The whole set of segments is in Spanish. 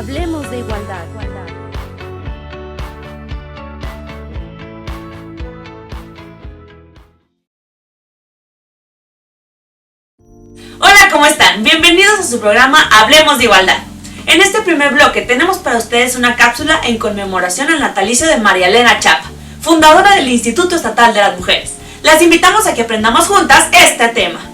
Hablemos de igualdad. Hola, ¿cómo están? Bienvenidos a su programa Hablemos de Igualdad. En este primer bloque tenemos para ustedes una cápsula en conmemoración al natalicio de María Elena Chapa, fundadora del Instituto Estatal de las Mujeres. Las invitamos a que aprendamos juntas este tema.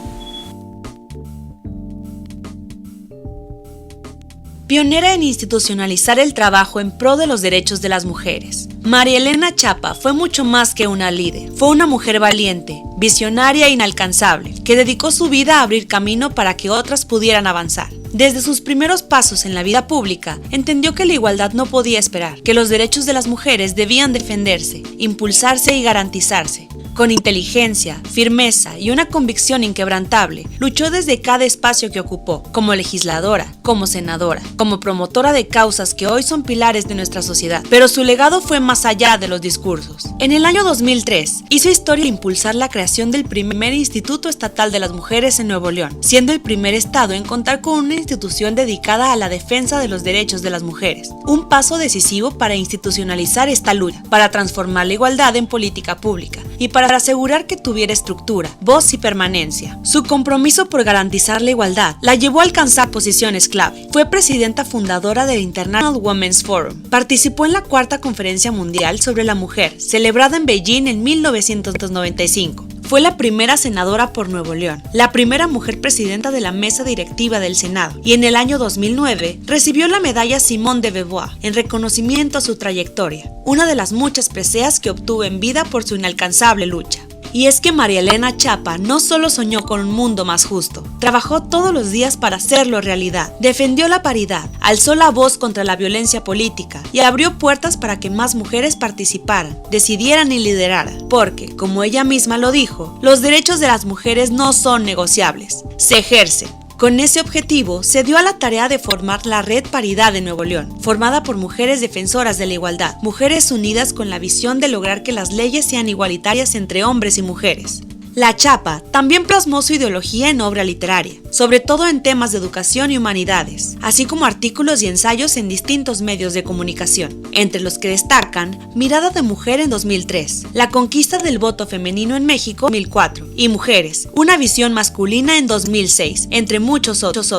Pionera en institucionalizar el trabajo en pro de los derechos de las mujeres, María Elena Chapa fue mucho más que una líder. Fue una mujer valiente, visionaria e inalcanzable, que dedicó su vida a abrir camino para que otras pudieran avanzar. Desde sus primeros pasos en la vida pública, entendió que la igualdad no podía esperar, que los derechos de las mujeres debían defenderse, impulsarse y garantizarse. Con inteligencia, firmeza y una convicción inquebrantable, luchó desde cada espacio que ocupó, como legisladora, como senadora, como promotora de causas que hoy son pilares de nuestra sociedad. Pero su legado fue más allá de los discursos. En el año 2003, hizo historia al impulsar la creación del primer Instituto Estatal de las Mujeres en Nuevo León, siendo el primer estado en contar con una institución dedicada a la defensa de los derechos de las mujeres. Un paso decisivo para institucionalizar esta lucha, para transformar la igualdad en política pública y para asegurar que tuviera estructura, voz y permanencia. Su compromiso por garantizar la igualdad la llevó a alcanzar posiciones clave. Fue presidenta fundadora del International Women's Forum. Participó en la Cuarta Conferencia Mundial sobre la Mujer, celebrada en Beijing en 1995. Fue la primera senadora por Nuevo León, la primera mujer presidenta de la mesa directiva del Senado, y en el año 2009 recibió la medalla Simone de Beauvoir en reconocimiento a su trayectoria, una de las muchas preseas que obtuvo en vida por su inalcanzable lucha. Y es que María Elena Chapa no solo soñó con un mundo más justo, trabajó todos los días para hacerlo realidad, defendió la paridad, alzó la voz contra la violencia política y abrió puertas para que más mujeres participaran, decidieran y lideraran, porque, como ella misma lo dijo, los derechos de las mujeres no son negociables, se ejercen. Con ese objetivo, se dio a la tarea de formar la Red Paridad de Nuevo León, formada por mujeres defensoras de la igualdad, mujeres unidas con la visión de lograr que las leyes sean igualitarias entre hombres y mujeres. La Chapa también plasmó su ideología en obra literaria, sobre todo en temas de educación y humanidades, así como artículos y ensayos en distintos medios de comunicación, entre los que destacan Mirada de Mujer en 2003, La conquista del voto femenino en México en 2004 y Mujeres, una visión masculina en 2006, entre muchos otros.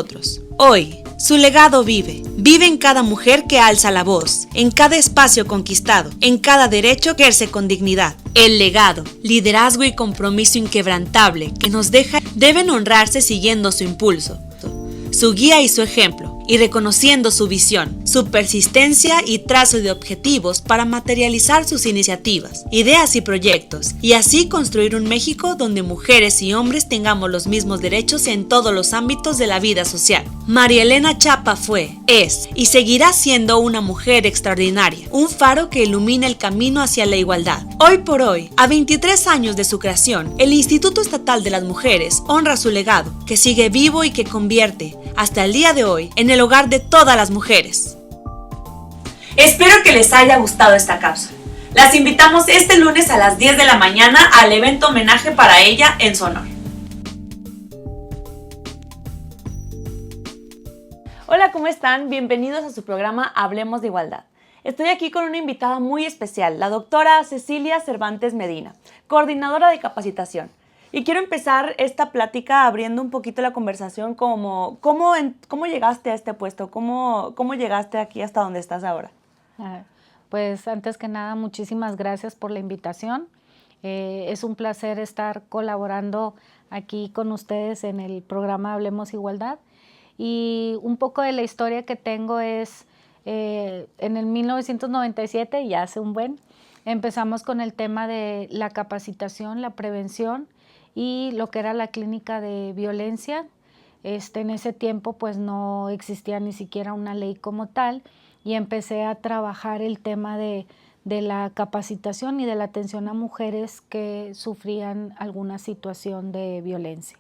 Hoy, su legado vive en cada mujer que alza la voz, en cada espacio conquistado, en cada derecho que ejerce con dignidad. El legado, liderazgo y compromiso inquebrantable que nos deja deben honrarse siguiendo su impulso, su guía y su ejemplo, y reconociendo su visión, su persistencia y trazo de objetivos para materializar sus iniciativas, ideas y proyectos, y así construir un México donde mujeres y hombres tengamos los mismos derechos en todos los ámbitos de la vida social. María Elena Chapa fue, es y seguirá siendo una mujer extraordinaria, un faro que ilumina el camino hacia la igualdad. Hoy por hoy, a 23 años de su creación, el Instituto Estatal de las Mujeres honra su legado, que sigue vivo y que convierte, hasta el día de hoy, en el hogar de todas las mujeres. Espero que les haya gustado esta cápsula. Las invitamos este lunes a las 10 de la mañana al evento homenaje para ella en su honor. Hola, ¿cómo están? Bienvenidos a su programa Hablemos de Igualdad. Estoy aquí con una invitada muy especial, la doctora Cecilia Cervantes Medina, coordinadora de capacitación. Y quiero empezar esta plática abriendo un poquito la conversación como ¿cómo llegaste a este puesto? ¿Cómo llegaste aquí hasta donde estás ahora? Pues antes que nada, muchísimas gracias por la invitación. Es un placer estar colaborando aquí con ustedes en el programa Hablemos Igualdad. Y un poco de la historia que tengo es, en el 1997, ya hace un buen, empezamos con el tema de la capacitación, la prevención y lo que era la clínica de violencia. En ese tiempo pues no existía ni siquiera una ley como tal y empecé a trabajar el tema de la capacitación y de la atención a mujeres que sufrían alguna situación de violencia.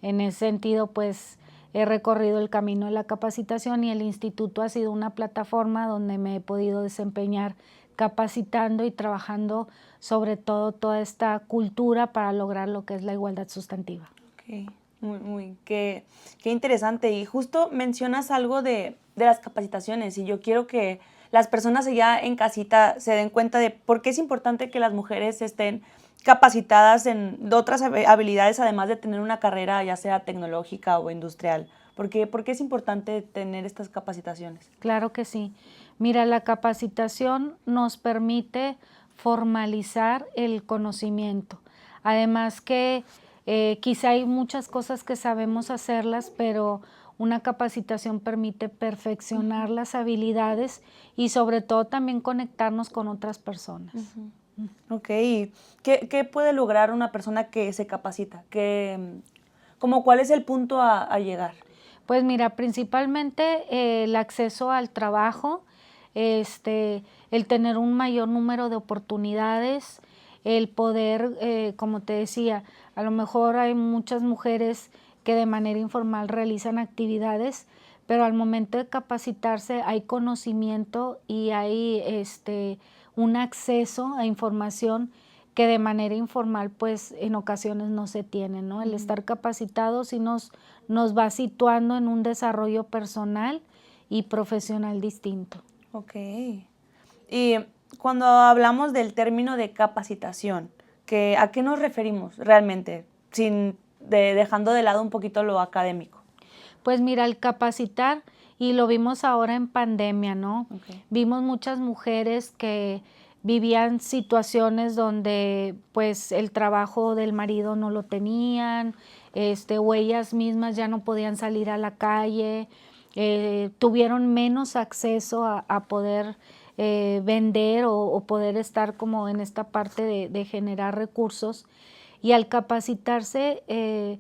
En ese sentido pues he recorrido el camino de la capacitación y el instituto ha sido una plataforma donde me he podido desempeñar capacitando y trabajando sobre todo toda esta cultura para lograr lo que es la igualdad sustantiva. Okay. Qué interesante. Y justo mencionas algo de las capacitaciones, y yo quiero que las personas allá en casita se den cuenta de por qué es importante que las mujeres estén capacitadas en otras habilidades, además de tener una carrera ya sea tecnológica o industrial. ¿Por qué es importante tener estas capacitaciones? Claro que sí. Mira, la capacitación nos permite formalizar el conocimiento. Además que quizá hay muchas cosas que sabemos hacerlas, pero una capacitación permite perfeccionar las habilidades y sobre todo también conectarnos con otras personas. Ok, ¿qué puede lograr una persona que se capacita? Como ¿cuál es el punto a llegar? Pues mira, principalmente el acceso al trabajo, el tener un mayor número de oportunidades, el poder, como te decía, a lo mejor hay muchas mujeres que de manera informal realizan actividades, pero al momento de capacitarse hay conocimiento y hay un acceso a información que de manera informal pues en ocasiones no se tiene, ¿no? El estar capacitados sí nos va situando en un desarrollo personal y profesional distinto. Ok. Y cuando hablamos del término de capacitación, ¿a qué nos referimos realmente? Dejando de lado un poquito lo académico. Pues mira, el capacitar, y lo vimos ahora en pandemia, ¿no? Okay. Vimos muchas mujeres que vivían situaciones donde pues el trabajo del marido no lo tenían, o ellas mismas ya no podían salir a la calle, tuvieron menos acceso a poder vender o poder estar como en esta parte de generar recursos, y al capacitarse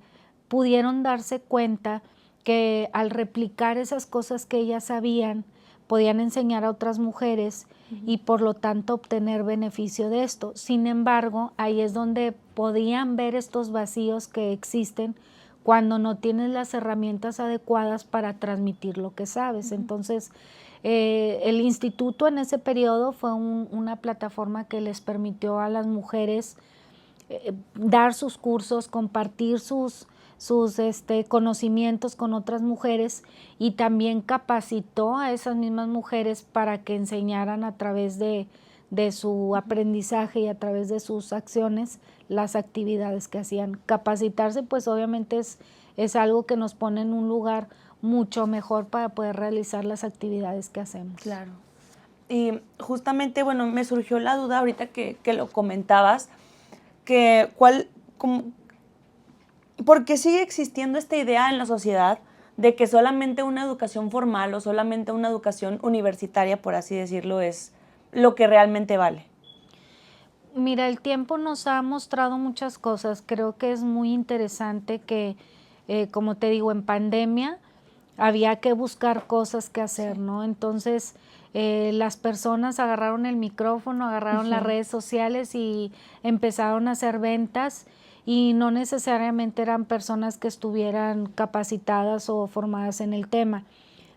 pudieron darse cuenta que al replicar esas cosas que ellas sabían, podían enseñar a otras mujeres y por lo tanto obtener beneficio de esto. Sin embargo, ahí es donde podían ver estos vacíos que existen cuando no tienes las herramientas adecuadas para transmitir lo que sabes. Entonces, el instituto en ese periodo fue una plataforma que les permitió a las mujeres dar sus cursos, compartir sus conocimientos con otras mujeres, y también capacitó a esas mismas mujeres para que enseñaran a través de su aprendizaje y a través de sus acciones las actividades que hacían. Capacitarse pues obviamente es algo que nos pone en un lugar mucho mejor para poder realizar las actividades que hacemos. Claro. Y justamente, bueno, me surgió la duda ahorita que lo comentabas, ¿por qué sigue existiendo esta idea en la sociedad de que solamente una educación formal o solamente una educación universitaria, por así decirlo, es lo que realmente vale? Mira, el tiempo nos ha mostrado muchas cosas. Creo que es muy interesante que, como te digo, en pandemia había que buscar cosas que hacer, ¿no? Entonces, las personas agarraron el micrófono, agarraron las redes sociales y empezaron a hacer ventas, y no necesariamente eran personas que estuvieran capacitadas o formadas en el tema.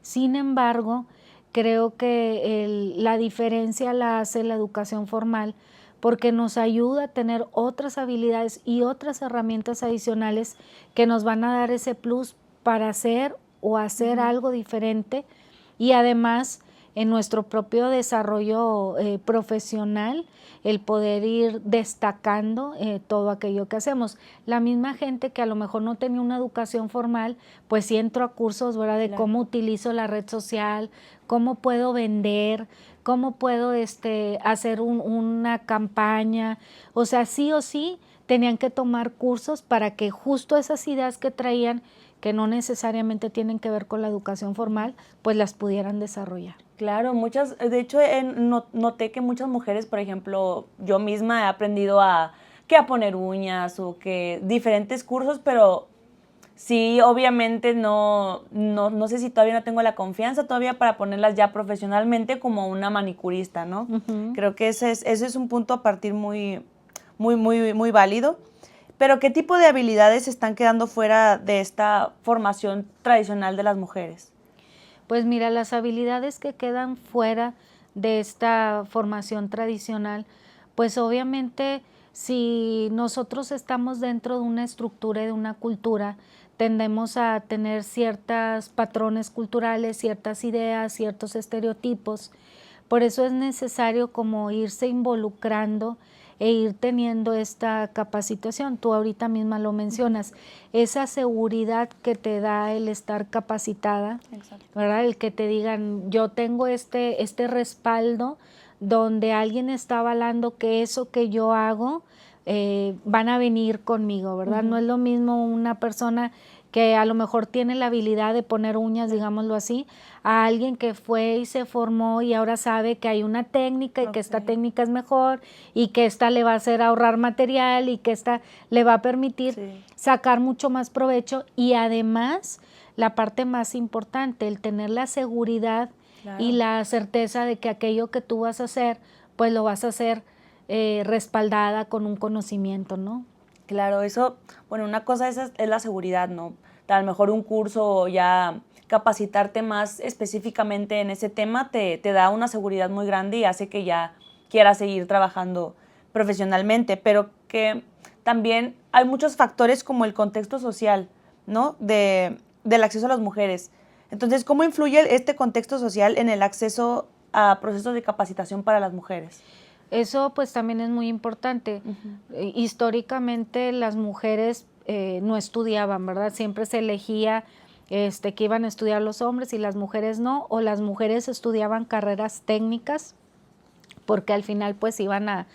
Sin embargo, creo que la diferencia la hace la educación formal, porque nos ayuda a tener otras habilidades y otras herramientas adicionales que nos van a dar ese plus para hacer algo diferente, y además en nuestro propio desarrollo profesional, el poder ir destacando todo aquello que hacemos. La misma gente que a lo mejor no tenía una educación formal, pues sí entró a cursos, ¿verdad? De cómo utilizo la red social, cómo puedo vender, cómo puedo hacer una campaña. O sea, sí o sí tenían que tomar cursos para que justo esas ideas que traían, que no necesariamente tienen que ver con la educación formal, pues las pudieran desarrollar. Claro, de hecho noté que muchas mujeres, por ejemplo, yo misma he aprendido a poner uñas o que diferentes cursos, pero sí, obviamente no sé si todavía no tengo la confianza todavía para ponerlas ya profesionalmente como una manicurista, ¿no? Creo que ese es un punto a partir muy válido. Pero ¿qué tipo de habilidades están quedando fuera de esta formación tradicional de las mujeres? Pues mira, las habilidades que quedan fuera de esta formación tradicional, pues obviamente si nosotros estamos dentro de una estructura y de una cultura, tendemos a tener ciertos patrones culturales, ciertas ideas, ciertos estereotipos. Por eso es necesario como irse involucrando e ir teniendo esta capacitación. Tú ahorita misma lo mencionas, esa seguridad que te da el estar capacitada, ¿verdad? El que te digan, yo tengo este respaldo donde alguien está avalando que eso que yo hago van a venir conmigo, ¿verdad? No es lo mismo una persona que a lo mejor tiene la habilidad de poner uñas, digámoslo así, a alguien que fue y se formó y ahora sabe que hay una técnica y que esta técnica es mejor y que esta le va a hacer ahorrar material y que esta le va a permitir sacar mucho más provecho y además la parte más importante, el tener la seguridad y la certeza de que aquello que tú vas a hacer, pues lo vas a hacer respaldada con un conocimiento, ¿no? Claro, eso, bueno, una cosa es la seguridad, ¿no? A lo mejor un curso o ya capacitarte más específicamente en ese tema te da una seguridad muy grande y hace que ya quieras seguir trabajando profesionalmente, pero que también hay muchos factores como el contexto social, ¿no? Del acceso a las mujeres. Entonces, ¿cómo influye este contexto social en el acceso a procesos de capacitación para las mujeres? Eso pues también es muy importante. Históricamente las mujeres no estudiaban, ¿verdad? Siempre se elegía que iban a estudiar los hombres y las mujeres no, o las mujeres estudiaban carreras técnicas porque al final pues iban a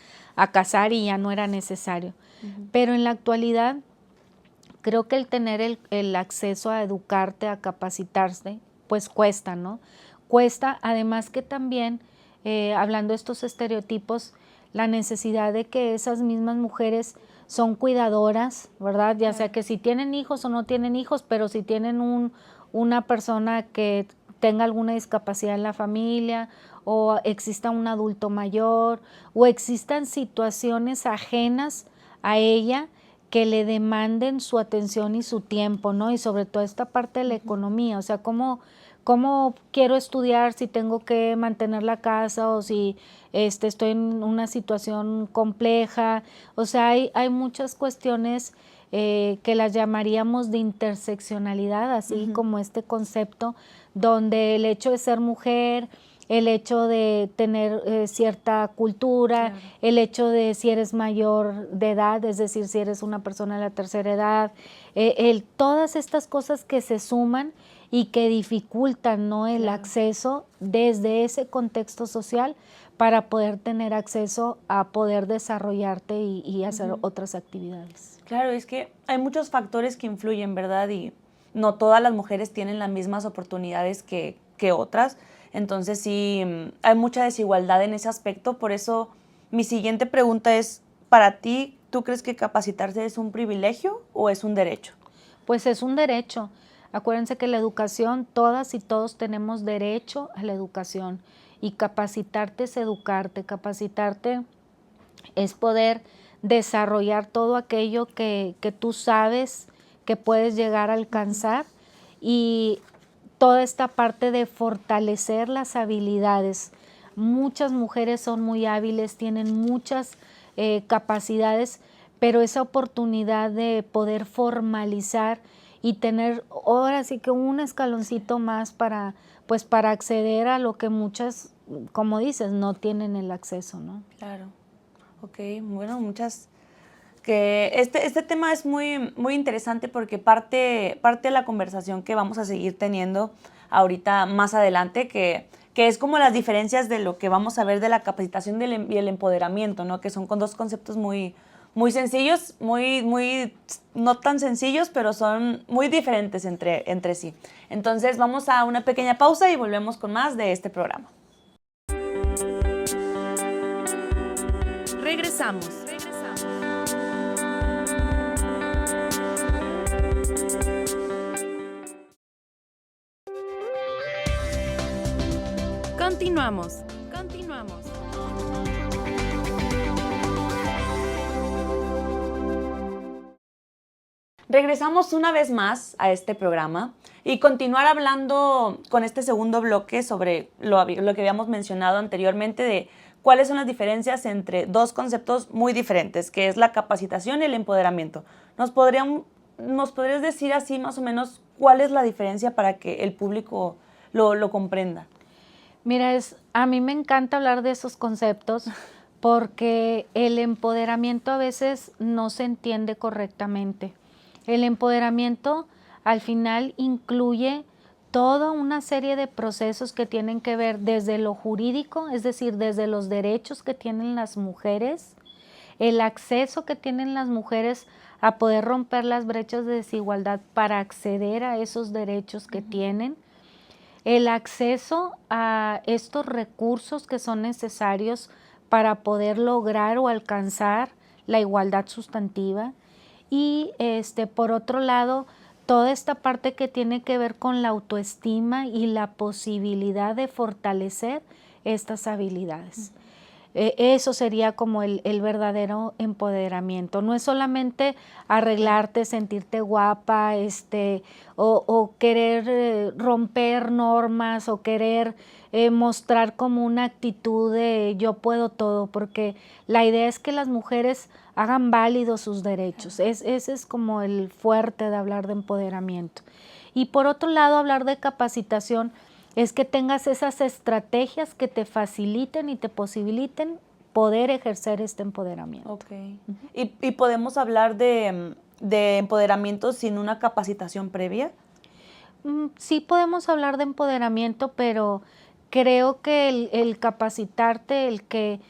casar y ya no era necesario. Pero en la actualidad creo que el tener el acceso a educarte, a capacitarse, pues cuesta, ¿no? Cuesta, además que también hablando de estos estereotipos, la necesidad de que esas mismas mujeres son cuidadoras, ¿verdad? Ya sea que si tienen hijos o no tienen hijos, pero si tienen una persona que tenga alguna discapacidad en la familia o exista un adulto mayor o existan situaciones ajenas a ella que le demanden su atención y su tiempo, ¿no? Y sobre todo esta parte de la economía, o sea, ¿cómo quiero estudiar si tengo que mantener la casa o si estoy en una situación compleja? O sea, hay muchas cuestiones que las llamaríamos de interseccionalidad, así como este concepto, donde el hecho de ser mujer, el hecho de tener cierta cultura, el hecho de si eres mayor de edad, es decir, si eres una persona de la tercera edad, todas estas cosas que se suman y que dificultan, ¿no?, el acceso desde ese contexto social para poder tener acceso a poder desarrollarte y hacer otras actividades. Claro, es que hay muchos factores que influyen, ¿verdad? Y no todas las mujeres tienen las mismas oportunidades que otras. Entonces sí, hay mucha desigualdad en ese aspecto. Por eso mi siguiente pregunta es, para ti, ¿tú crees que capacitarse es un privilegio o es un derecho? Pues es un derecho. Acuérdense que la educación, todas y todos tenemos derecho a la educación y capacitarte es educarte, capacitarte es poder desarrollar todo aquello que tú sabes que puedes llegar a alcanzar y toda esta parte de fortalecer las habilidades. Muchas mujeres son muy hábiles, tienen muchas capacidades, pero esa oportunidad de poder formalizar y tener ahora sí que un escaloncito más para acceder a lo que muchas, como dices, no tienen el acceso, ¿no? Claro. Ok, bueno, que este tema es muy, muy interesante porque parte de la conversación que vamos a seguir teniendo ahorita más adelante, que es como las diferencias de lo que vamos a ver de la capacitación y el empoderamiento, ¿no? Que son con dos conceptos muy, muy sencillos, muy no tan sencillos, pero son muy diferentes entre sí. Entonces vamos a una pequeña pausa y volvemos con más de este programa. Regresamos. Continuamos. Regresamos una vez más a este programa y continuar hablando con este segundo bloque sobre lo que habíamos mencionado anteriormente de cuáles son las diferencias entre dos conceptos muy diferentes, que es la capacitación y el empoderamiento. ¿Nos podrían ¿nos podrías decir así más o menos cuál es la diferencia para que el público lo comprenda? Mira, a mí me encanta hablar de esos conceptos porque el empoderamiento a veces no se entiende correctamente. El empoderamiento al final incluye toda una serie de procesos que tienen que ver desde lo jurídico, es decir, desde los derechos que tienen las mujeres, el acceso que tienen las mujeres a poder romper las brechas de desigualdad para acceder a esos derechos que tienen, el acceso a estos recursos que son necesarios para poder lograr o alcanzar la igualdad sustantiva y por otro lado toda esta parte que tiene que ver con la autoestima y la posibilidad de fortalecer estas habilidades. Eso sería como el verdadero empoderamiento. No es solamente arreglarte, sentirte guapa, o querer romper normas o querer mostrar como una actitud de yo puedo todo, porque la idea es que las mujeres hagan válidos sus derechos. Ese es como el fuerte de hablar de empoderamiento. Y por otro lado, hablar de capacitación es que tengas esas estrategias que te faciliten y te posibiliten poder ejercer este empoderamiento. Okay. ¿Y podemos hablar de empoderamiento sin una capacitación previa? Sí podemos hablar de empoderamiento, pero creo que el capacitarte, el que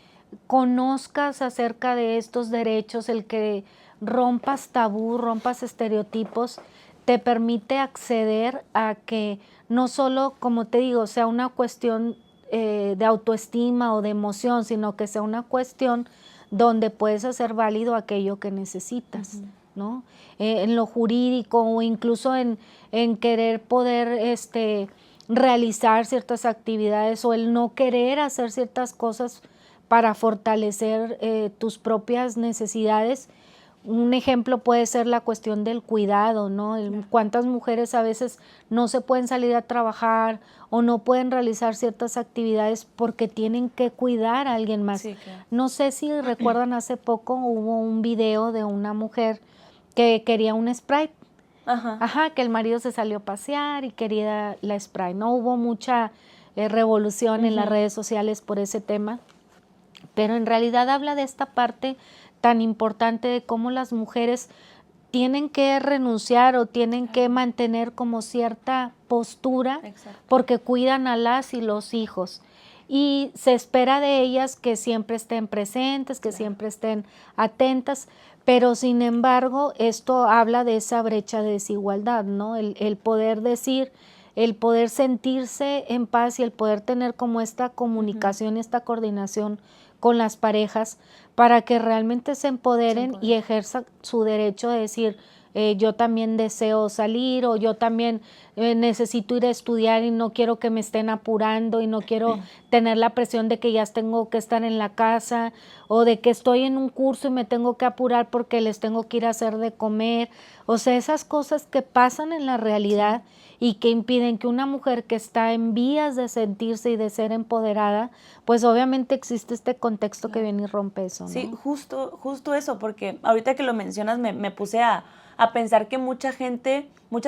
conozcas acerca de estos derechos, el que rompas tabú, rompas estereotipos, te permite acceder a que no solo, como te digo, sea una cuestión de autoestima o de emoción, sino que sea una cuestión donde puedes hacer válido aquello que necesitas, ¿no? En lo jurídico o incluso en querer poder realizar ciertas actividades o el no querer hacer ciertas cosas para fortalecer tus propias necesidades. Un ejemplo puede ser la cuestión del cuidado, ¿no? Cuántas mujeres a veces no se pueden salir a trabajar o no pueden realizar ciertas actividades porque tienen que cuidar a alguien más. Sí, claro. No sé si recuerdan, hace poco hubo un video de una mujer que quería un Sprite. Que el marido se salió a pasear y quería la Sprite. No hubo mucha revolución en las redes sociales por ese tema, pero en realidad habla de esta parte tan importante de cómo las mujeres tienen que renunciar o tienen que mantener como cierta postura. Exacto. Porque cuidan a las y los hijos y se espera de ellas que siempre estén presentes, que siempre estén atentas, pero sin embargo esto habla de esa brecha de desigualdad, ¿no? El poder decir, el poder sentirse en paz y el poder tener como esta comunicación, esta coordinación con las parejas para que realmente se empoderen y ejerzan su derecho de decir yo también deseo salir o yo también necesito ir a estudiar y no quiero que me estén apurando y no quiero tener la presión de que ya tengo que estar en la casa o de que estoy en un curso y me tengo que apurar porque les tengo que ir a hacer de comer. O sea, esas cosas que pasan en la realidad y que impiden que una mujer que está en vías de sentirse y de ser empoderada, pues obviamente existe este contexto que viene y rompe eso, ¿no? Sí, justo eso, porque ahorita que lo mencionas me puse a pensar que muchas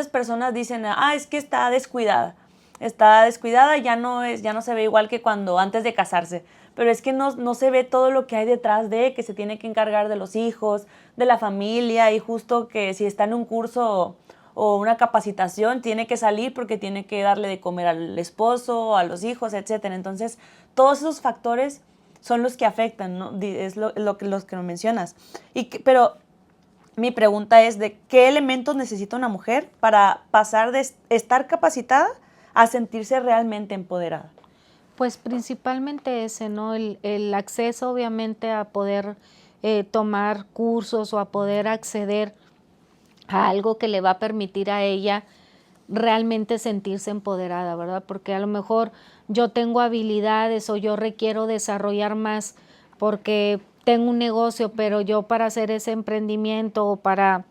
personas dicen, es que está descuidada, ya no se ve igual que cuando antes de casarse, pero es que no se ve todo lo que hay detrás de, que se tiene que encargar de los hijos, de la familia, y justo que si está en un curso o una capacitación, tiene que salir porque tiene que darle de comer al esposo, a los hijos, etcétera. Entonces, todos esos factores son los que afectan, ¿no? Es los que nos mencionas. Pero mi pregunta es de qué elementos necesita una mujer para pasar de estar capacitada a sentirse realmente empoderada. Pues principalmente ese, ¿no? El acceso obviamente a poder tomar cursos o a poder acceder a algo que le va a permitir a ella realmente sentirse empoderada, ¿verdad? Porque a lo mejor yo tengo habilidades o yo requiero desarrollar más porque tengo un negocio, pero yo para hacer ese emprendimiento o para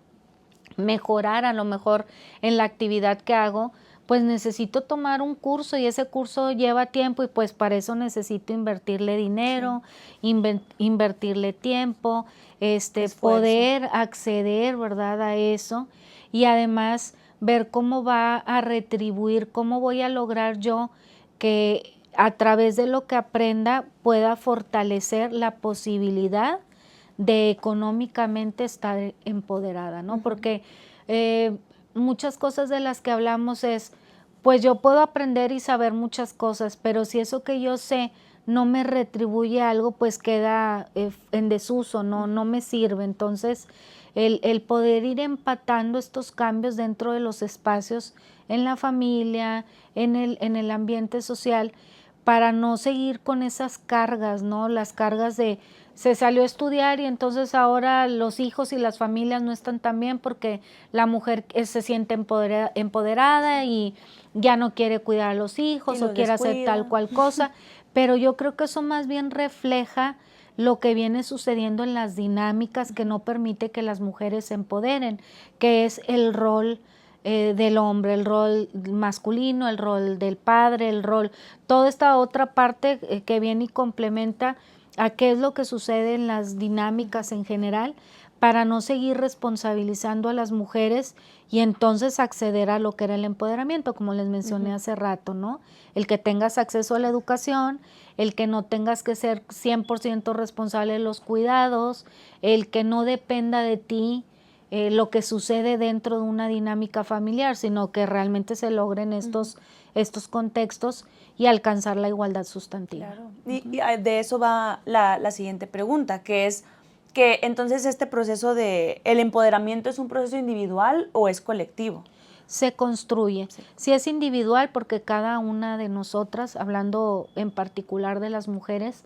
mejorar a lo mejor en la actividad que hago, pues necesito tomar un curso y ese curso lleva tiempo y pues para eso necesito invertirle dinero, invertirle tiempo, poder acceder, ¿verdad?, a eso. y además ver cómo va a retribuir, cómo voy a lograr yo que a través de lo que aprenda pueda fortalecer la posibilidad de económicamente estar empoderada, ¿no? Porque muchas cosas de las que hablamos es, pues yo puedo aprender y saber muchas cosas, pero si eso que yo sé no me retribuye algo, pues queda en desuso, no me sirve. Entonces, el poder ir empatando estos cambios dentro de los espacios en la familia, en el ambiente social, para no seguir con esas cargas, ¿no? Las cargas de se salió a estudiar y entonces ahora los hijos y las familias no están tan bien porque la mujer se siente empoderada y ya no quiere cuidar a los hijos o quiere hacer tal cual cosa, pero yo creo que eso más bien refleja lo que viene sucediendo en las dinámicas que no permite que las mujeres se empoderen, que es el rol del hombre, el rol masculino, el rol del padre, el rol, toda esta otra parte que viene y complementa a qué es lo que sucede en las dinámicas en general para no seguir responsabilizando a las mujeres y entonces acceder a lo que era el empoderamiento, como les mencioné hace rato, ¿no? El que tengas acceso a la educación, el que no tengas que ser 100% responsable de los cuidados, el que no dependa de ti lo que sucede dentro de una dinámica familiar, sino que realmente se logren estos contextos y alcanzar la igualdad sustantiva. Claro. Y de eso va la siguiente pregunta, que es que entonces este proceso de el empoderamiento ¿es un proceso individual o es colectivo? Se construye. Sí. Si es individual, porque cada una de nosotras, hablando en particular de las mujeres,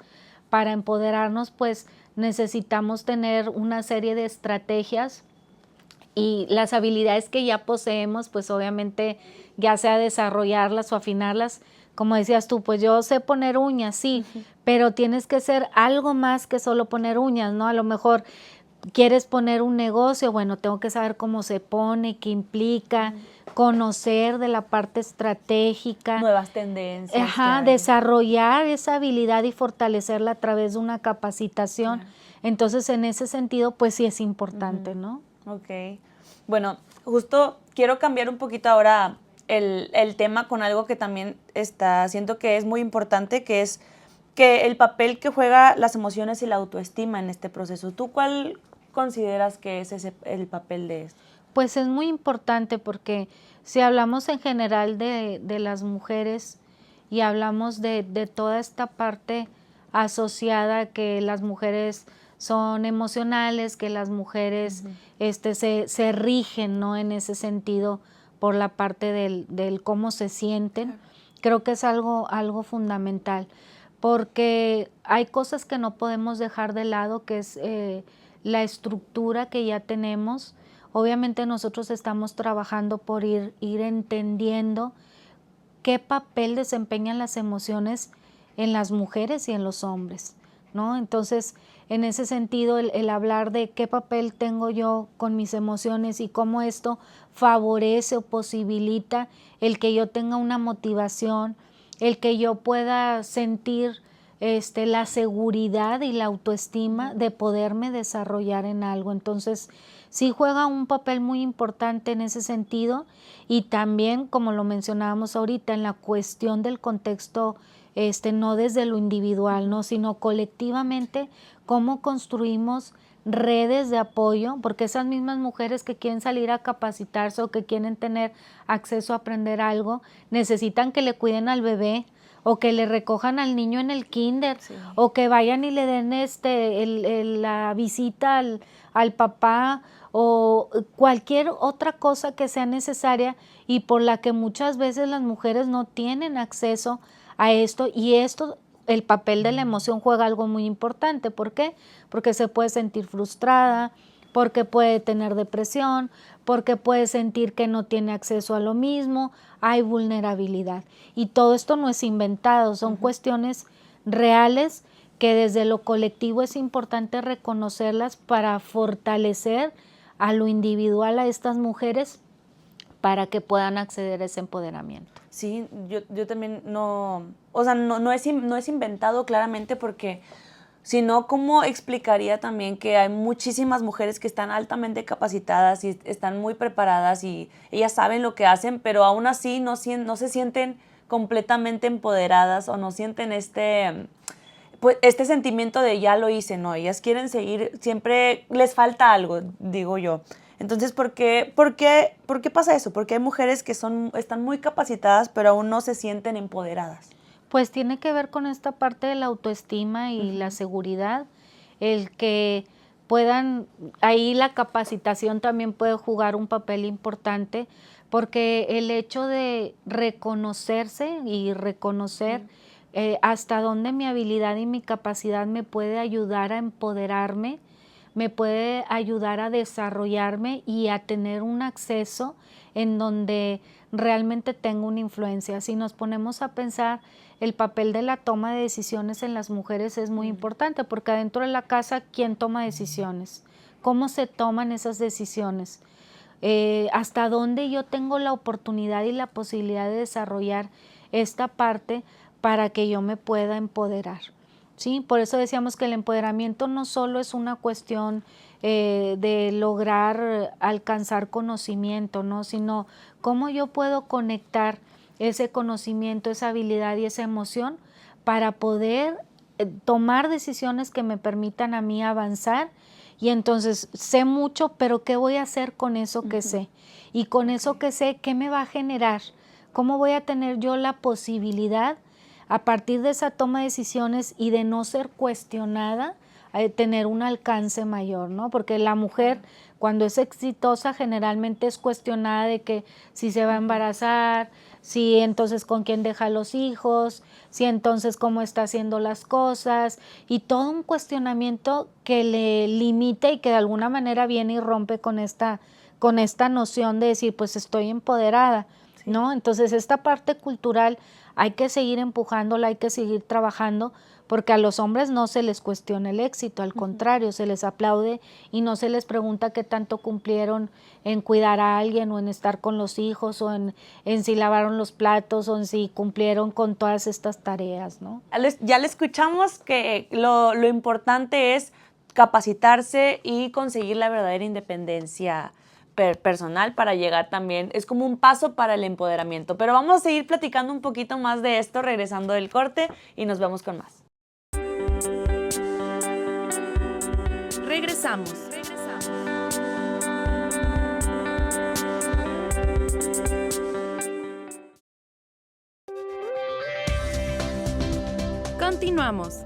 para empoderarnos, pues necesitamos tener una serie de estrategias y las habilidades que ya poseemos, pues obviamente ya sea desarrollarlas o afinarlas, como decías tú, pues yo sé poner uñas, sí, pero tienes que ser algo más que solo poner uñas, ¿no? A lo mejor quieres poner un negocio, bueno, tengo que saber cómo se pone, qué implica, conocer de la parte estratégica. Nuevas tendencias. Ajá, desarrollar esa habilidad y fortalecerla a través de una capacitación. Claro. Entonces, en ese sentido, pues sí es importante, ¿no? Ok. Bueno, justo quiero cambiar un poquito ahora el tema con algo que también siento que es muy importante, que es que el papel que juega las emociones y la autoestima en este proceso. ¿Tú cuál consideras que es el papel de esto? Pues es muy importante porque si hablamos en general de las mujeres y hablamos de toda esta parte asociada que las mujeres son emocionales, que las mujeres se rigen, ¿no? En ese sentido por la parte del cómo se sienten. Creo que es algo fundamental porque hay cosas que no podemos dejar de lado, que es la estructura que ya tenemos. Obviamente nosotros estamos trabajando por ir entendiendo qué papel desempeñan las emociones en las mujeres y en los hombres, ¿no? Entonces, en ese sentido, el hablar de qué papel tengo yo con mis emociones y cómo esto favorece o posibilita el que yo tenga una motivación, el que yo pueda sentir la seguridad y la autoestima de poderme desarrollar en algo. Entonces, sí juega un papel muy importante en ese sentido y también, como lo mencionábamos ahorita, en la cuestión del contexto, no desde lo individual, ¿no? Sino colectivamente, cómo construimos redes de apoyo, porque esas mismas mujeres que quieren salir a capacitarse o que quieren tener acceso a aprender algo, necesitan que le cuiden al bebé, o que le recojan al niño en el kinder, sí, o que vayan y le den la visita al papá, o cualquier otra cosa que sea necesaria y por la que muchas veces las mujeres no tienen acceso a esto, y esto, el papel de la emoción juega algo muy importante. ¿Por qué? Porque se puede sentir frustrada, porque puede tener depresión, porque puede sentir que no tiene acceso a lo mismo, hay vulnerabilidad. Y todo esto no es inventado, son cuestiones reales que desde lo colectivo es importante reconocerlas para fortalecer a lo individual a estas mujeres para que puedan acceder a ese empoderamiento. Sí, yo también no es inventado claramente porque sino cómo explicaría también que hay muchísimas mujeres que están altamente capacitadas y están muy preparadas y ellas saben lo que hacen, pero aún así no se sienten completamente empoderadas o no sienten pues este sentimiento de ya lo hice, no, ellas quieren seguir, siempre les falta algo, digo yo. Entonces, ¿por qué pasa eso? Porque hay mujeres que están muy capacitadas, pero aún no se sienten empoderadas. Pues tiene que ver con esta parte de la autoestima y la seguridad, el que puedan, ahí la capacitación también puede jugar un papel importante, porque el hecho de reconocerse y reconocer hasta dónde mi habilidad y mi capacidad me puede ayudar a empoderarme, me puede ayudar a desarrollarme y a tener un acceso en donde realmente tengo una influencia. Si nos ponemos a pensar, el papel de la toma de decisiones en las mujeres es muy importante, porque adentro de la casa, ¿quién toma decisiones? ¿Cómo se toman esas decisiones? ¿Hasta dónde yo tengo la oportunidad y la posibilidad de desarrollar esta parte para que yo me pueda empoderar? ¿Sí? Por eso decíamos que el empoderamiento no solo es una cuestión de lograr alcanzar conocimiento, ¿no? Sino cómo yo puedo conectar ese conocimiento, esa habilidad y esa emoción para poder tomar decisiones que me permitan a mí avanzar. Y entonces sé mucho, pero ¿qué voy a hacer con eso que sé? Y con eso que sé, ¿qué me va a generar? ¿Cómo voy a tener yo la posibilidad, a partir de esa toma de decisiones y de no ser cuestionada, tener un alcance mayor, ¿no? Porque la mujer, cuando es exitosa, generalmente es cuestionada de que si se va a embarazar, si entonces con quién deja los hijos, si entonces cómo está haciendo las cosas, y todo un cuestionamiento que le limita y que de alguna manera viene y rompe con esta noción de decir, pues estoy empoderada, ¿no? Entonces esta parte cultural hay que seguir empujándola, hay que seguir trabajando, porque a los hombres no se les cuestiona el éxito, al contrario, se les aplaude y no se les pregunta qué tanto cumplieron en cuidar a alguien o en estar con los hijos o en si lavaron los platos o en si cumplieron con todas estas tareas, ¿no? Ya le escuchamos que lo importante es capacitarse y conseguir la verdadera independencia personal para llegar también, es como un paso para el empoderamiento. Pero vamos a seguir platicando un poquito más de esto regresando del corte y nos vemos con más. Regresamos. Continuamos.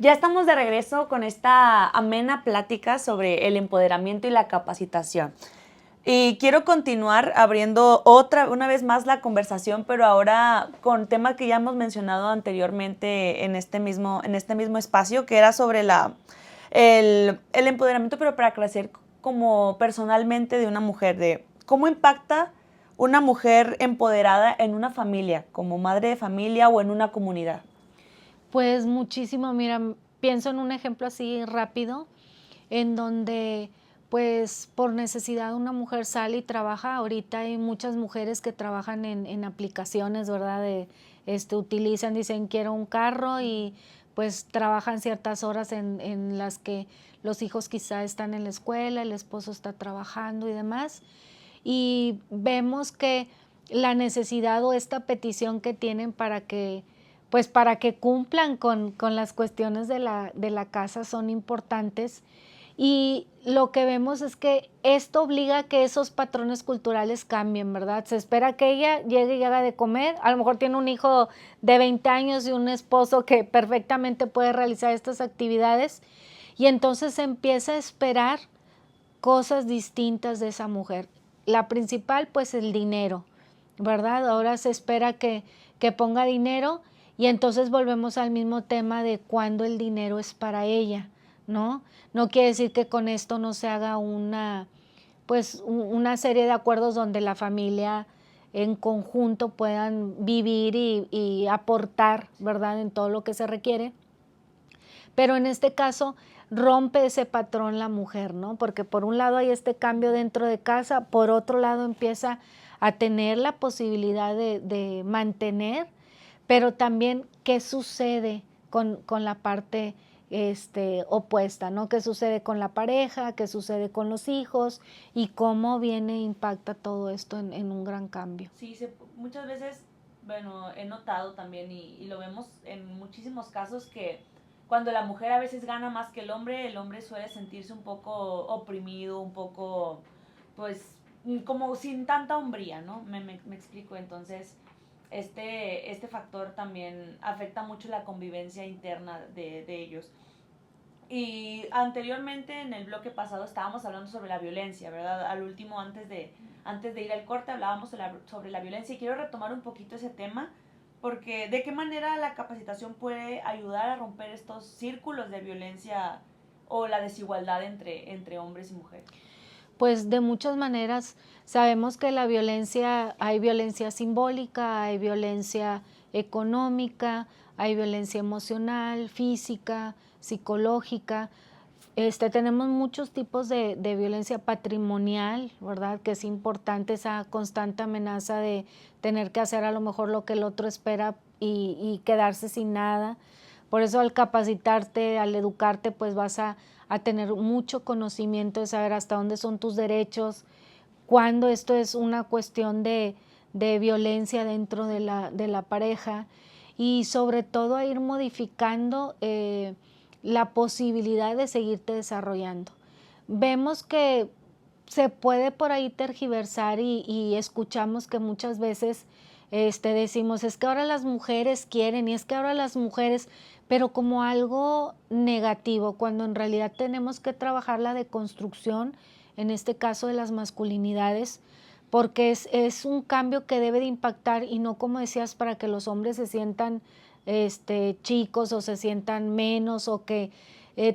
Ya estamos de regreso con esta amena plática sobre el empoderamiento y la capacitación. Y quiero continuar abriendo una vez más la conversación, pero ahora con temas que ya hemos mencionado anteriormente en este mismo espacio, que era sobre el empoderamiento, pero para crecer como personalmente de una mujer, de cómo impacta una mujer empoderada en una familia, como madre de familia o en una comunidad. Pues muchísimo, mira, pienso en un ejemplo así rápido, en donde pues por necesidad una mujer sale y trabaja. Ahorita hay muchas mujeres que trabajan en aplicaciones, ¿verdad? Utilizan, dicen quiero un carro y pues trabajan ciertas horas en las que los hijos quizá están en la escuela, el esposo está trabajando y demás. Y vemos que la necesidad o esta petición que tienen para que cumplan con las cuestiones de la casa son importantes, y lo que vemos es que esto obliga a que esos patrones culturales cambien, ¿verdad? Se espera que ella llegue y haga de comer, a lo mejor tiene un hijo de 20 años y un esposo que perfectamente puede realizar estas actividades, y entonces se empieza a esperar cosas distintas de esa mujer. La principal, pues el dinero, ¿verdad? Ahora se espera que ponga dinero. Y entonces volvemos al mismo tema de cuándo el dinero es para ella, ¿no? No quiere decir que con esto no se haga una serie de acuerdos donde la familia en conjunto puedan vivir y aportar, ¿verdad?, en todo lo que se requiere. Pero en este caso rompe ese patrón la mujer, ¿no? Porque por un lado hay este cambio dentro de casa, por otro lado empieza a tener la posibilidad de mantener, pero también qué sucede con la parte opuesta, ¿no? ¿Qué sucede con la pareja? ¿Qué sucede con los hijos? Y cómo impacta todo esto en un gran cambio. Sí, muchas veces, bueno, he notado también y lo vemos en muchísimos casos que cuando la mujer a veces gana más que el hombre suele sentirse un poco oprimido, un poco, pues, como sin tanta hombría, ¿no? Me explico. Entonces, este factor también afecta mucho la convivencia interna de ellos. Y anteriormente, en el bloque pasado, estábamos hablando sobre la violencia, ¿verdad? Al último, antes de ir al corte, hablábamos sobre la violencia y quiero retomar un poquito ese tema, porque ¿de qué manera la capacitación puede ayudar a romper estos círculos de violencia o la desigualdad entre hombres y mujeres? Pues de muchas maneras. Sabemos que la violencia, hay violencia simbólica, hay violencia económica, hay violencia emocional, física, psicológica. Tenemos muchos tipos de violencia patrimonial, ¿verdad? Que es importante esa constante amenaza de tener que hacer a lo mejor lo que el otro espera y quedarse sin nada. Por eso al capacitarte, al educarte, pues vas a tener mucho conocimiento de saber hasta dónde son tus derechos, cuando esto es una cuestión de violencia dentro de la pareja, y sobre todo a ir modificando la posibilidad de seguirte desarrollando. Vemos que se puede por ahí tergiversar y escuchamos que muchas veces decimos, es que ahora las mujeres quieren y es que ahora las mujeres, pero como algo negativo, cuando en realidad tenemos que trabajar la deconstrucción, en este caso de las masculinidades, porque es un cambio que debe de impactar y no, como decías, para que los hombres se sientan chicos o se sientan menos o que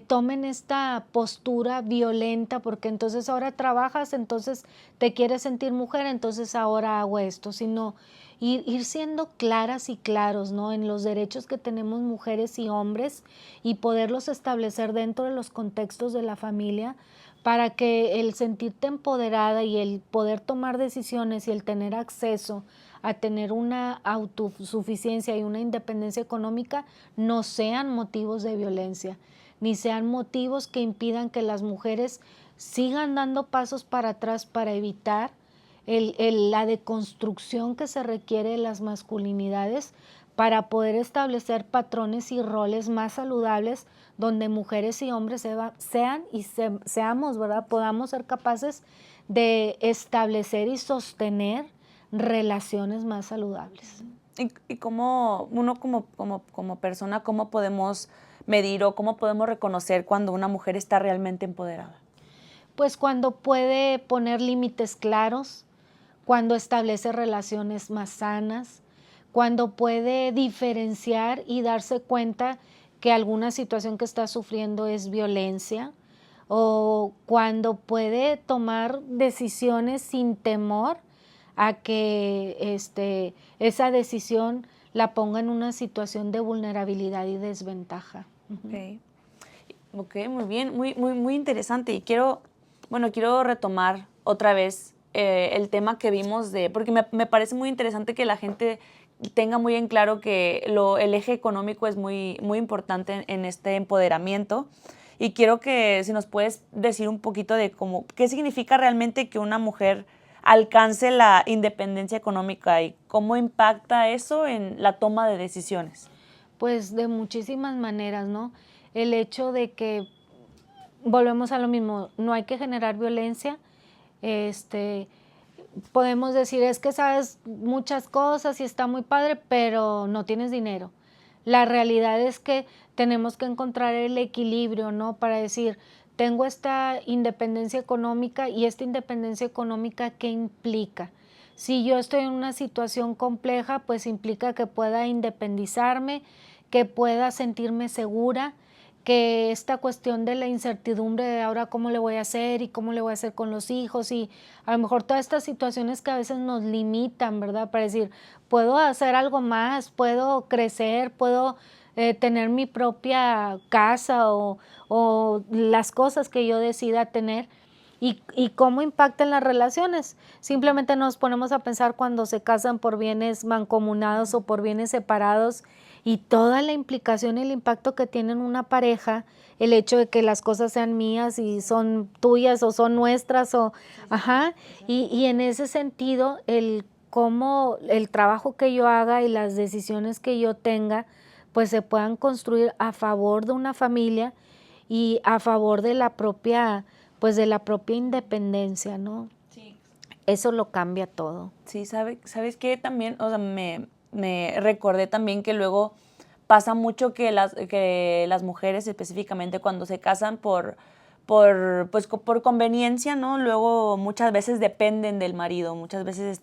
tomen esta postura violenta, porque entonces ahora trabajas, entonces te quieres sentir mujer, entonces ahora hago esto, sino ir siendo claras y claros, ¿no? En los derechos que tenemos mujeres y hombres y poderlos establecer dentro de los contextos de la familia, para que el sentirte empoderada y el poder tomar decisiones y el tener acceso a tener una autosuficiencia y una independencia económica no sean motivos de violencia, ni sean motivos que impidan que las mujeres sigan dando pasos para atrás para evitar la deconstrucción que se requiere de las masculinidades, para poder establecer patrones y roles más saludables donde mujeres y hombres seamos, ¿verdad? Podamos ser capaces de establecer y sostener relaciones más saludables. ¿Y cómo uno como persona, cómo podemos medir o cómo podemos reconocer cuando una mujer está realmente empoderada? Pues cuando puede poner límites claros, cuando establece relaciones más sanas, cuando puede diferenciar y darse cuenta que alguna situación que está sufriendo es violencia, o cuando puede tomar decisiones sin temor a que esa decisión la ponga en una situación de vulnerabilidad y desventaja. Ok, muy bien, muy interesante. Y quiero retomar otra vez el tema que vimos porque me parece muy interesante que la gente tenga muy en claro que el eje económico es muy importante en este empoderamiento. Y quiero que si nos puedes decir un poquito de qué significa realmente que una mujer alcance la independencia económica y cómo impacta eso en la toma de decisiones. Pues de muchísimas maneras, ¿no? El hecho de que, volvemos a lo mismo, no hay que generar violencia. Podemos decir, es que sabes muchas cosas y está muy padre, pero no tienes dinero. La realidad es que tenemos que encontrar el equilibrio, ¿no? Para decir, tengo esta independencia económica, y esta independencia económica, ¿qué implica? Si yo estoy en una situación compleja, pues implica que pueda independizarme, que pueda sentirme segura, que esta cuestión de la incertidumbre de ahora cómo le voy a hacer y cómo le voy a hacer con los hijos, y a lo mejor todas estas situaciones que a veces nos limitan, ¿verdad? Para decir, puedo hacer algo más, puedo crecer, puedo tener mi propia casa o las cosas que yo decida tener. y cómo impacta en las relaciones. Simplemente nos ponemos a pensar cuando se casan por bienes mancomunados o por bienes separados y toda la implicación y el impacto que tiene en una pareja, el hecho de que las cosas sean mías y son tuyas o son nuestras o ajá, y en ese sentido el cómo el trabajo que yo haga y las decisiones que yo tenga pues se puedan construir a favor de una familia y a favor de la propia pues de la propia independencia, ¿no? Sí. Eso lo cambia todo. Sí, ¿sabes qué? También, o sea, me recordé también que luego pasa mucho que las mujeres específicamente cuando se casan por conveniencia, ¿no? Luego muchas veces dependen del marido, muchas veces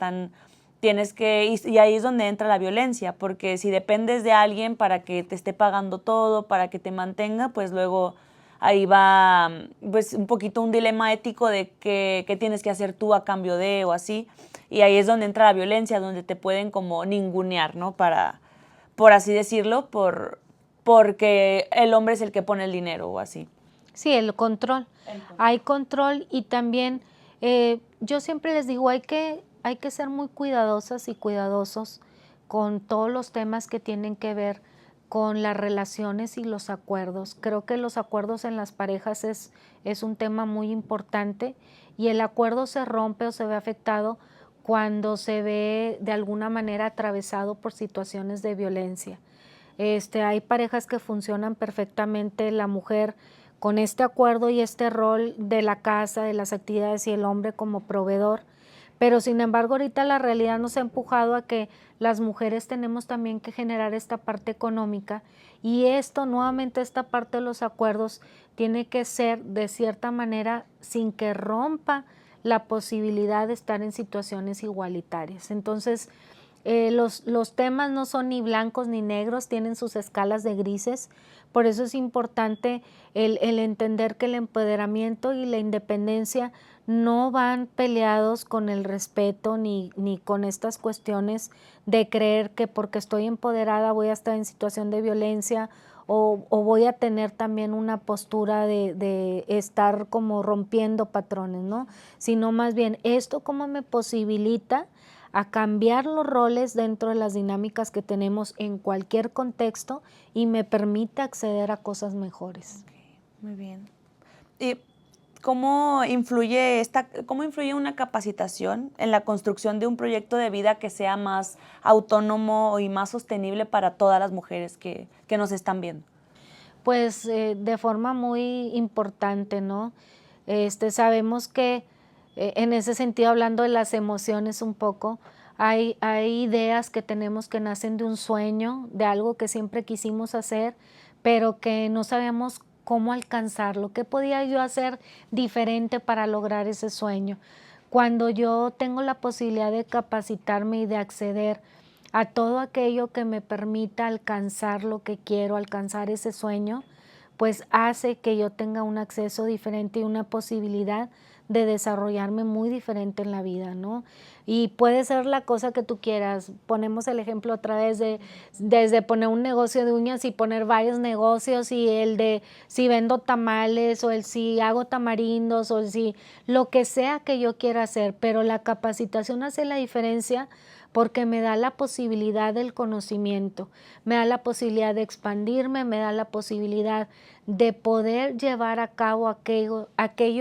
y ahí es donde entra la violencia, porque si dependes de alguien para que te esté pagando todo, para que te mantenga, pues luego ahí va pues un poquito un dilema ético de qué tienes que hacer tú a cambio de o así, y ahí es donde entra la violencia, donde te pueden como ningunear, ¿no? Por así decirlo, porque el hombre es el que pone el dinero o así. Sí, el control. Hay control y también yo siempre les digo, hay que ser muy cuidadosas y cuidadosos con todos los temas que tienen que ver con las relaciones y los acuerdos. Creo que los acuerdos en las parejas es un tema muy importante y el acuerdo se rompe o se ve afectado cuando se ve de alguna manera atravesado por situaciones de violencia. Hay parejas que funcionan perfectamente, la mujer con este acuerdo y este rol de la casa, de las actividades y el hombre como proveedor, pero sin embargo ahorita la realidad nos ha empujado a que las mujeres tenemos también que generar esta parte económica y nuevamente esta parte de los acuerdos tiene que ser de cierta manera sin que rompa la posibilidad de estar en situaciones igualitarias. Entonces, los temas no son ni blancos ni negros, tienen sus escalas de grises, por eso es importante el entender que el empoderamiento y la independencia no van peleados con el respeto ni con estas cuestiones de creer que porque estoy empoderada voy a estar en situación de violencia o voy a tener también una postura de estar como rompiendo patrones, ¿no? Sino más bien esto cómo me posibilita a cambiar los roles dentro de las dinámicas que tenemos en cualquier contexto y me permite acceder a cosas mejores. Okay, muy bien. ¿Y cómo influye una capacitación en la construcción de un proyecto de vida que sea más autónomo y más sostenible para todas las mujeres que nos están viendo? Pues de forma muy importante, ¿no? Sabemos que en ese sentido, hablando de las emociones un poco, hay ideas que tenemos que nacen de un sueño, de algo que siempre quisimos hacer, pero que no sabemos cómo alcanzarlo, qué podía yo hacer diferente para lograr ese sueño. Cuando yo tengo la posibilidad de capacitarme y de acceder a todo aquello que me permita alcanzar lo que quiero, alcanzar ese sueño, pues hace que yo tenga un acceso diferente y una posibilidad de desarrollarme muy diferente en la vida, ¿no? Y puede ser la cosa que tú quieras. Ponemos el ejemplo otra vez desde poner un negocio de uñas y poner varios negocios y el de si vendo tamales o el si hago tamarindos o el si lo que sea que yo quiera hacer, pero la capacitación hace la diferencia porque me da la posibilidad del conocimiento, me da la posibilidad de expandirme, me da la posibilidad de poder llevar a cabo aquello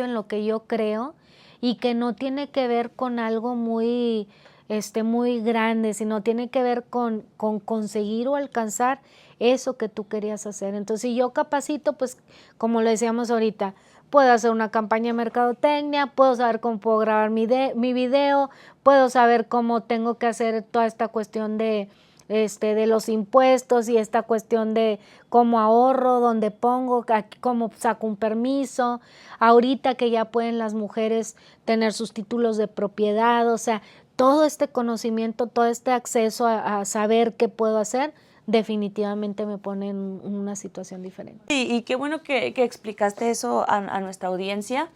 en lo que yo creo y que no tiene que ver con algo muy grande, sino tiene que ver con conseguir o alcanzar eso que tú querías hacer. Entonces, si yo capacito, pues como lo decíamos ahorita, puedo hacer una campaña de mercadotecnia, puedo saber cómo puedo grabar mi video, puedo saber cómo tengo que hacer toda esta cuestión de los impuestos y esta cuestión de cómo ahorro, dónde pongo, cómo saco un permiso, ahorita que ya pueden las mujeres tener sus títulos de propiedad, o sea, todo este conocimiento, todo este acceso a saber qué puedo hacer, definitivamente me pone en una situación diferente. Y qué bueno que explicaste eso a nuestra audiencia,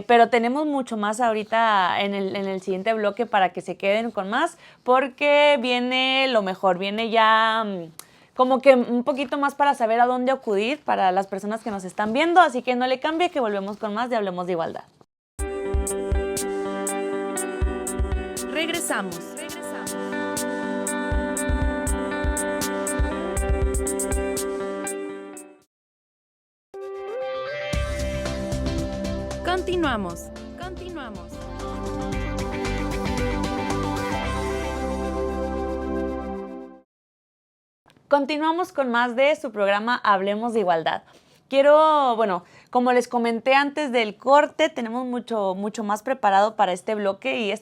pero tenemos mucho más ahorita en el siguiente bloque para que se queden con más, porque viene lo mejor, viene ya como que un poquito más para saber a dónde acudir para las personas que nos están viendo, así que no le cambie, que volvemos con más de Hablemos de Igualdad. Regresamos. Continuamos. Continuamos con más de su programa Hablemos de Igualdad. Como les comenté antes del corte, tenemos mucho más preparado para este bloque y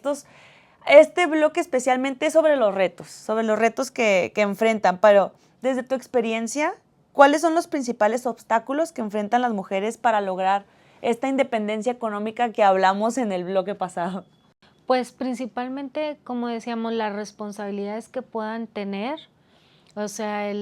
este bloque especialmente es sobre los retos que enfrentan. Pero desde tu experiencia, ¿cuáles son los principales obstáculos que enfrentan las mujeres para lograr esta independencia económica que hablamos en el bloque pasado? Pues principalmente, como decíamos, las responsabilidades que puedan tener, o sea,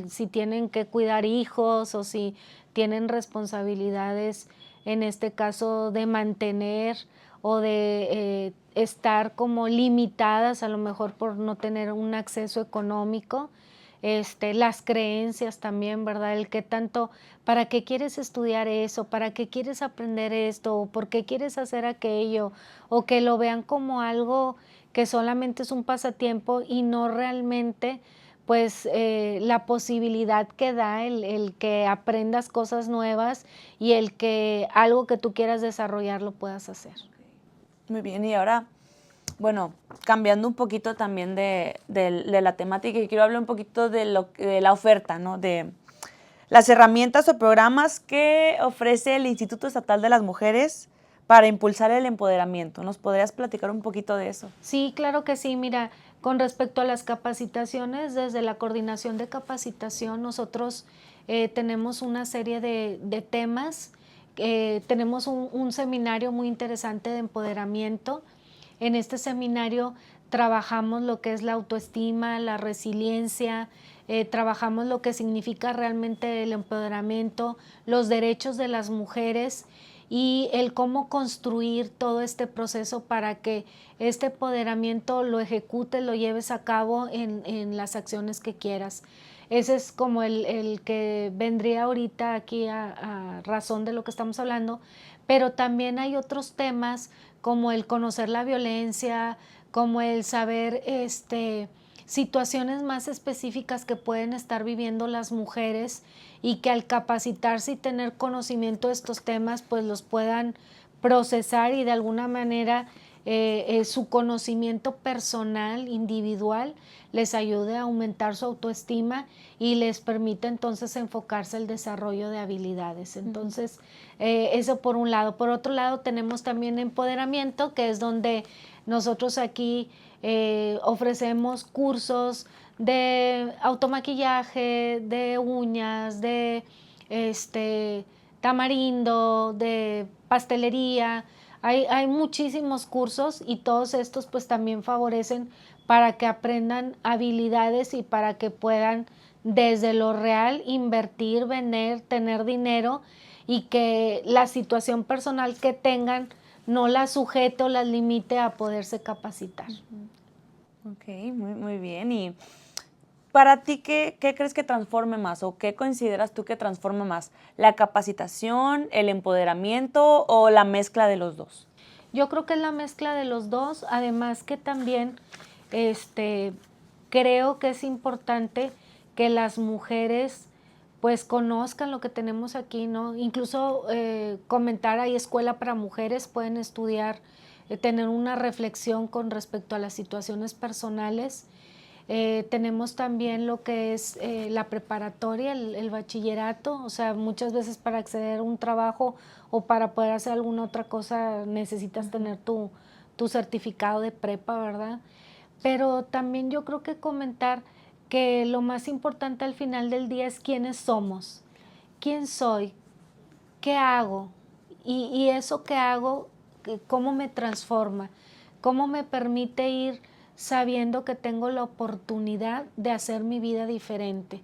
si tienen que cuidar hijos o si tienen responsabilidades, en este caso de mantener o de estar como limitadas a lo mejor por no tener un acceso económico. Las creencias también, ¿verdad? El que tanto, ¿para qué quieres estudiar eso? ¿Para qué quieres aprender esto? ¿O por qué quieres hacer aquello? O que lo vean como algo que solamente es un pasatiempo y no realmente, pues, la posibilidad que da el que aprendas cosas nuevas y el que algo que tú quieras desarrollar lo puedas hacer. Muy bien, y ahora, cambiando un poquito también de la temática, y quiero hablar un poquito de la oferta, ¿no? De las herramientas o programas que ofrece el Instituto Estatal de las Mujeres para impulsar el empoderamiento. ¿Nos podrías platicar un poquito de eso? Sí, claro que sí. Mira, con respecto a las capacitaciones, desde la coordinación de capacitación, nosotros tenemos una serie de temas. Tenemos un seminario muy interesante de empoderamiento. En este seminario trabajamos lo que es la autoestima, la resiliencia, trabajamos lo que significa realmente el empoderamiento, los derechos de las mujeres y el cómo construir todo este proceso para que este empoderamiento lo ejecutes, lo lleves a cabo en las acciones que quieras. Ese es como el que vendría ahorita aquí a razón de lo que estamos hablando, pero también hay otros temas como el conocer la violencia, como el saber situaciones más específicas que pueden estar viviendo las mujeres y que al capacitarse y tener conocimiento de estos temas, pues los puedan procesar y de alguna manera su conocimiento personal, individual, les ayude a aumentar su autoestima y les permite entonces enfocarse el desarrollo de habilidades. Entonces, eso por un lado. Por otro lado, tenemos también empoderamiento, que es donde nosotros aquí ofrecemos cursos de automaquillaje, de uñas, de tamarindo, de pastelería. Hay muchísimos cursos y todos estos pues también favorecen para que aprendan habilidades y para que puedan desde lo real invertir, vender, tener dinero y que la situación personal que tengan no las sujete o las limite a poderse capacitar. Ok, muy bien. Y para ti, ¿qué crees que transforme más o qué consideras tú que transforma más? ¿La capacitación, el empoderamiento o la mezcla de los dos? Yo creo que es la mezcla de los dos, además que también creo que es importante que las mujeres pues conozcan lo que tenemos aquí, ¿no? Incluso comentar, hay escuela para mujeres, pueden estudiar, tener una reflexión con respecto a las situaciones personales. Tenemos también lo que es la preparatoria, el bachillerato, o sea, muchas veces para acceder a un trabajo o para poder hacer alguna otra cosa necesitas tener tu certificado de prepa, ¿verdad? Pero también yo creo que comentar que lo más importante al final del día es quiénes somos, quién soy, qué hago y eso que hago, cómo me transforma, cómo me permite ir sabiendo que tengo la oportunidad de hacer mi vida diferente.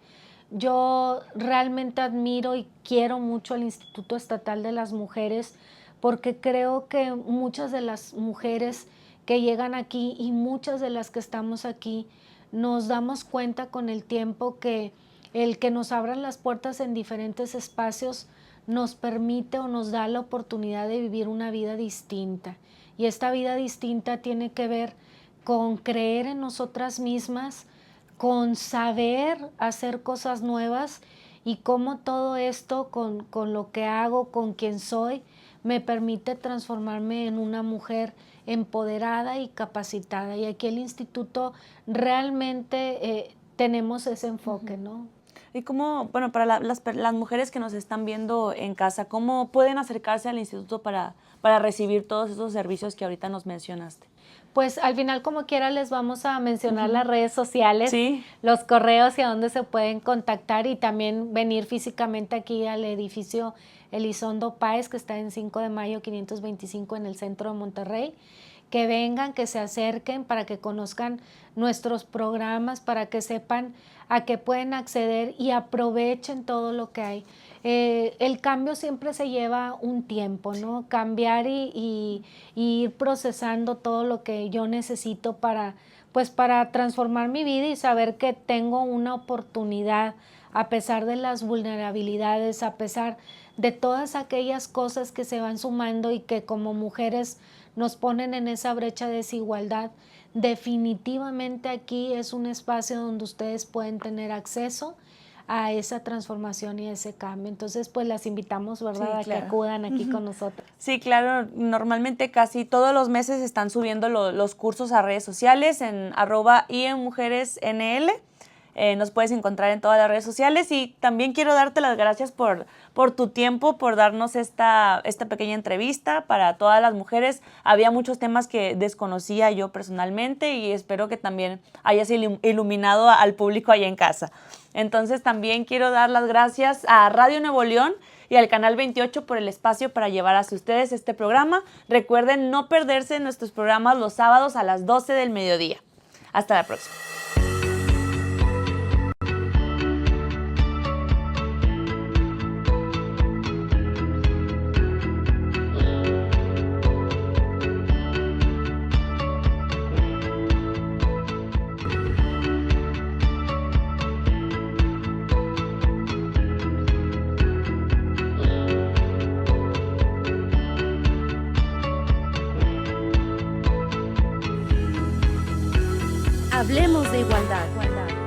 Yo realmente admiro y quiero mucho al Instituto Estatal de las Mujeres porque creo que muchas de las mujeres que llegan aquí y muchas de las que estamos aquí nos damos cuenta con el tiempo que el que nos abran las puertas en diferentes espacios nos permite o nos da la oportunidad de vivir una vida distinta. Y esta vida distinta tiene que ver con creer en nosotras mismas, con saber hacer cosas nuevas y cómo todo esto con lo que hago, con quien soy, me permite transformarme en una mujer empoderada y capacitada. Y aquí el instituto realmente tenemos ese enfoque, ¿no? Y cómo, bueno, para las mujeres que nos están viendo en casa, ¿cómo pueden acercarse al instituto para recibir todos esos servicios que ahorita nos mencionaste? Pues al final, como quiera, les vamos a mencionar las redes sociales, los correos y a dónde se pueden contactar, y también venir físicamente aquí al edificio Elizondo Páez, que está en 5 de mayo 525 en el centro de Monterrey. Que vengan, que se acerquen para que conozcan nuestros programas, para que sepan a qué pueden acceder y aprovechen todo lo que hay. El cambio siempre se lleva un tiempo, ¿no? Cambiar y ir procesando todo lo que yo necesito para transformar mi vida y saber que tengo una oportunidad a pesar de las vulnerabilidades, a pesar de todas aquellas cosas que se van sumando y que como mujeres nos ponen en esa brecha de desigualdad. Definitivamente aquí es un espacio donde ustedes pueden tener acceso a esa transformación y a ese cambio. Entonces, pues las invitamos, ¿verdad?, a que acudan aquí con nosotros. Sí, claro. Normalmente casi todos los meses están subiendo los cursos a redes sociales en @IEMujeresNL. Nos puedes encontrar en todas las redes sociales, y también quiero darte las gracias por tu tiempo, por darnos esta pequeña entrevista para todas las mujeres. Había muchos temas que desconocía yo personalmente y espero que también hayas iluminado al público allá en casa. Entonces también quiero dar las gracias a Radio Nuevo León y al Canal 28 por el espacio para llevar hacia ustedes este programa. Recuerden no perderse nuestros programas los sábados a las 12 del mediodía. Hasta la próxima. Hablemos de igualdad.